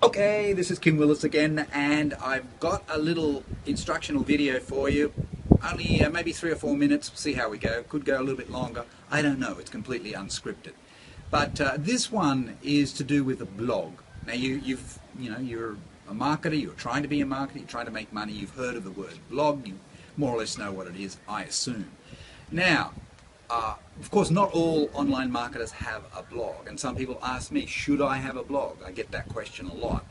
Okay, this is Kim Willis again, and I've got a little instructional video for you. Only maybe 3 or 4 minutes. We'll see how we go. Could go a little bit longer. I don't know. It's completely unscripted. But this one is to do with a blog. Now you're a marketer. You're trying to be a marketer. You're trying to make money. You've heard of the word blog. You more or less know what it is, I assume. Now, of course, not all online marketers have a blog, and some people ask me, should I have a blog? I get that question a lot.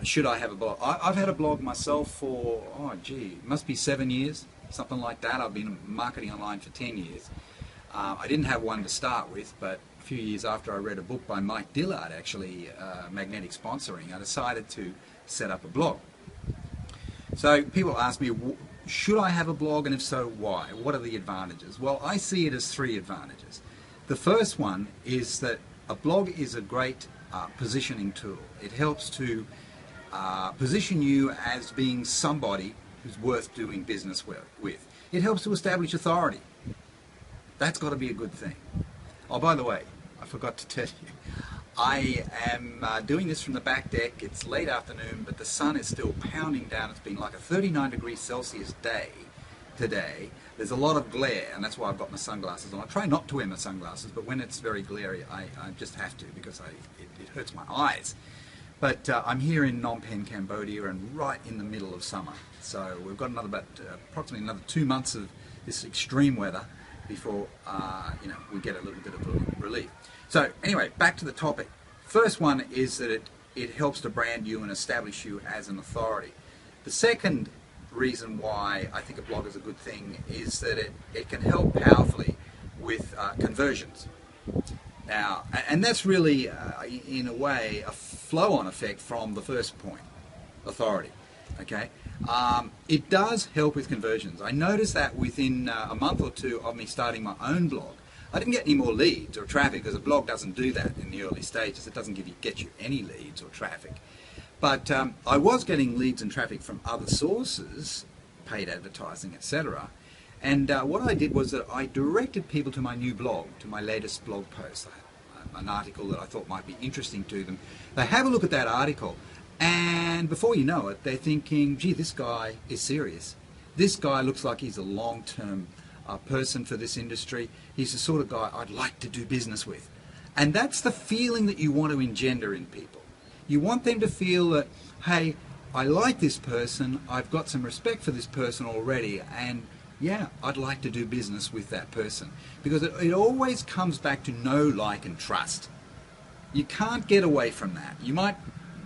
Should I have a blog? I've had a blog myself for, it must be 7 years, something like that. I've been marketing online for 10 years. I didn't have one to start with, but a few years after I read a book by Mike Dillard, actually, Magnetic Sponsoring, I decided to set up a blog. So people ask me, should I have a blog, and if so, why? What are the advantages? Well, I see it as 3 advantages. The first one is that a blog is a great positioning tool. It helps to position you as being somebody who's worth doing business with. It helps to establish authority. That's got to be a good thing. Oh, by the way, I forgot to tell you, I am doing this from the back deck. It's late afternoon, but the sun is still pounding down. It's been like a 39 degrees Celsius day today. There's a lot of glare, and that's why I've got my sunglasses on. I try not to wear my sunglasses, but when it's very glary, I just have to, because it hurts my eyes. But I'm here in Phnom Penh, Cambodia, and right in the middle of summer. So we've got approximately another 2 months of this extreme weather before we get a little bit of relief. So anyway, back to the topic. First one is that it helps to brand you and establish you as an authority. The second reason why I think a blog is a good thing is that it can help powerfully with conversions. Now, and that's really, in a way, a flow-on effect from the first point, authority. Okay, it does help with conversions. I noticed that within a month or two of me starting my own blog, I didn't get any more leads or traffic, because a blog doesn't do that in the early stages. It doesn't get you any leads or traffic. But I was getting leads and traffic from other sources, paid advertising, etc. And what I did was that I directed people to my new blog, to my latest blog post, an article that I thought might be interesting to them. They have a look at that article, and before you know it, they're thinking, gee, this guy is serious. This guy looks like he's a long-term person for this industry. He's the sort of guy I'd like to do business with. And that's the feeling that you want to engender in people. You want them to feel that, hey, I like this person, I've got some respect for this person already, and yeah, I'd like to do business with that person. Because it always comes back to know, like, and trust. You can't get away from that. You might,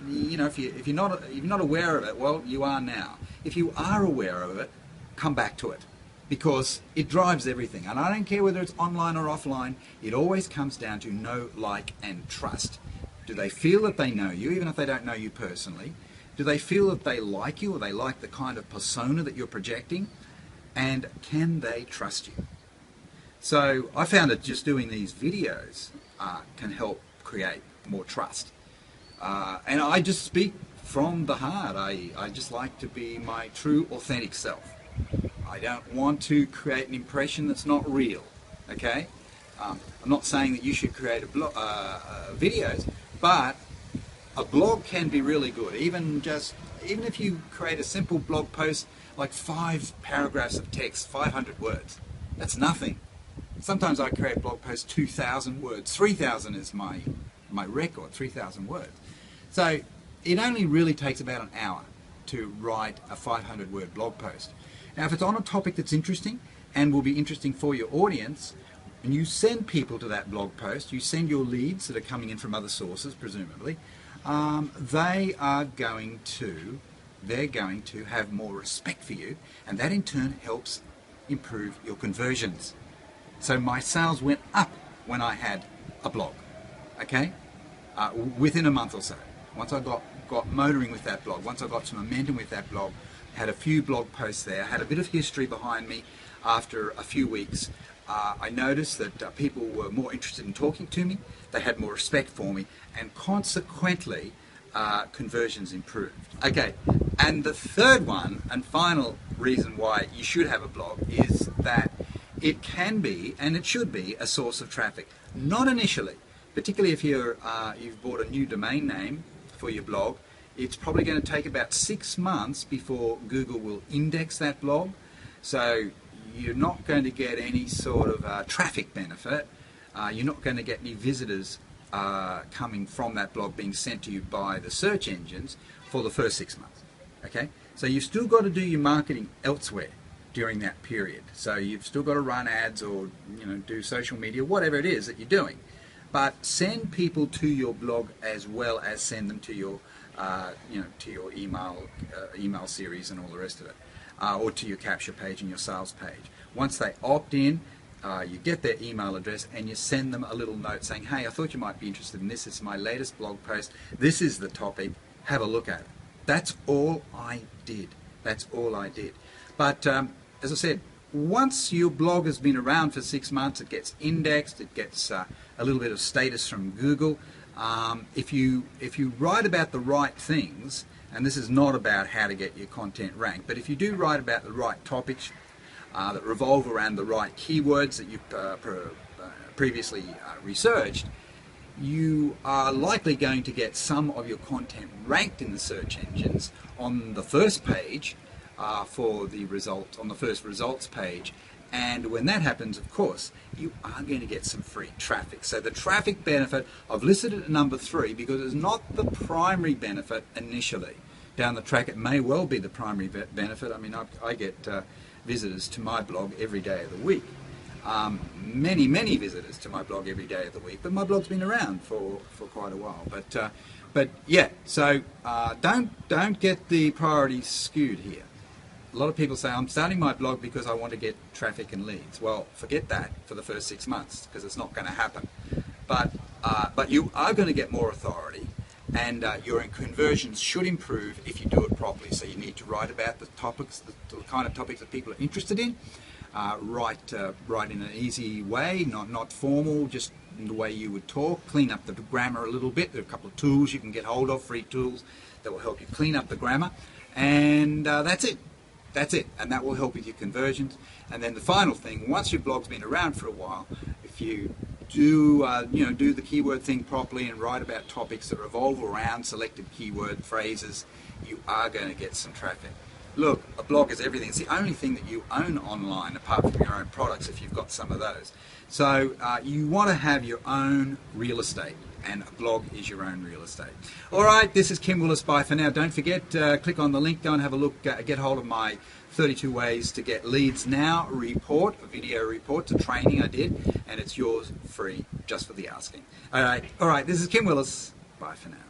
if you're not aware of it, well, you are now. If you are aware of it, come back to it, because it drives everything. And I don't care whether it's online or offline, it always comes down to know, like, and trust. Do they feel that they know you, even if they don't know you personally? Do they feel that they like you, or they like the kind of persona that you're projecting? And can they trust you? So I found that just doing these videos can help create more trust. And I just speak from the heart. I just like to be my true, authentic self. I don't want to create an impression that's not real. Okay? I'm not saying that you should create videos, but a blog can be really good. Even if you create a simple blog post, like 5 paragraphs of text, 500 words. That's nothing. Sometimes I create blog posts 2,000 words. 3,000 is my record, 3,000 words. So it only really takes about an hour to write a 500-word blog post. Now, if it's on a topic that's interesting and will be interesting for your audience, and you send people to that blog post, you send your leads that are coming in from other sources, presumably, they're going to have more respect for you, and that in turn helps improve your conversions. So my sales went up when I had a blog, okay? Within a month or so. Once I got motoring with that blog, once I got some momentum with that blog, had a few blog posts there, had a bit of history behind me. After a few weeks, I noticed that people were more interested in talking to me, they had more respect for me, and consequently, conversions improved. Okay, and the third one and final reason why you should have a blog is that it can be, and it should be, a source of traffic. Not initially, particularly if you've bought a new domain name for your blog. it's probably going to take about 6 months before Google will index that blog. So you're not going to get any sort of traffic benefit. You're not going to get any visitors coming from that blog being sent to you by the search engines for the first 6 months. Okay, so you've still got to do your marketing elsewhere during that period. So you've still got to run ads or do social media, whatever it is that you're doing. But send people to your blog as well as send them to your to your email series and all the rest of it, or to your capture page and your sales page. Once they opt in, you get their email address and you send them a little note saying, hey, I thought you might be interested in this. It's my latest blog post. This is the topic. Have a look at it. That's all I did. That's all I did. But as I said, once your blog has been around for 6 months, it gets indexed, it gets a little bit of status from Google. If you write about the right things, and this is not about how to get your content ranked, but if you do write about the right topics that revolve around the right keywords that you've previously researched, you are likely going to get some of your content ranked in the search engines on the first page for the results, on the first results page. And when that happens, of course, you are going to get some free traffic. So the traffic benefit, I've listed it at number 3 because it's not the primary benefit initially. Down the track, it may well be the primary benefit. I mean, I get visitors to my blog every day of the week. Many visitors to my blog every day of the week, but my blog's been around for quite a while. But yeah, so don't get the priorities skewed here. A lot of people say, I'm starting my blog because I want to get traffic and leads. Well, forget that for the first 6 months because it's not going to happen. But you are going to get more authority, and your conversions should improve if you do it properly. So you need to write about the topics, the kind of topics that people are interested in. Write in an easy way, not formal, just in the way you would talk. Clean up the grammar a little bit. There are a couple of tools you can get hold of, free tools that will help you clean up the grammar, and that's it. That's it, and that will help with your conversions. And then the final thing, once your blog's been around for a while, if you do do the keyword thing properly and write about topics that revolve around selected keyword phrases, you are going to get some traffic. Look, a blog is everything. It's the only thing that you own online apart from your own products if you've got some of those. So you want to have your own real estate, and a blog is your own real estate. All right, this is Kim Willis. Bye for now. Don't forget, click on the link, go and have a look, get hold of my 32 ways to get leads now report, a video report, it's a training I did, and it's yours free just for the asking. All right, this is Kim Willis. Bye for now.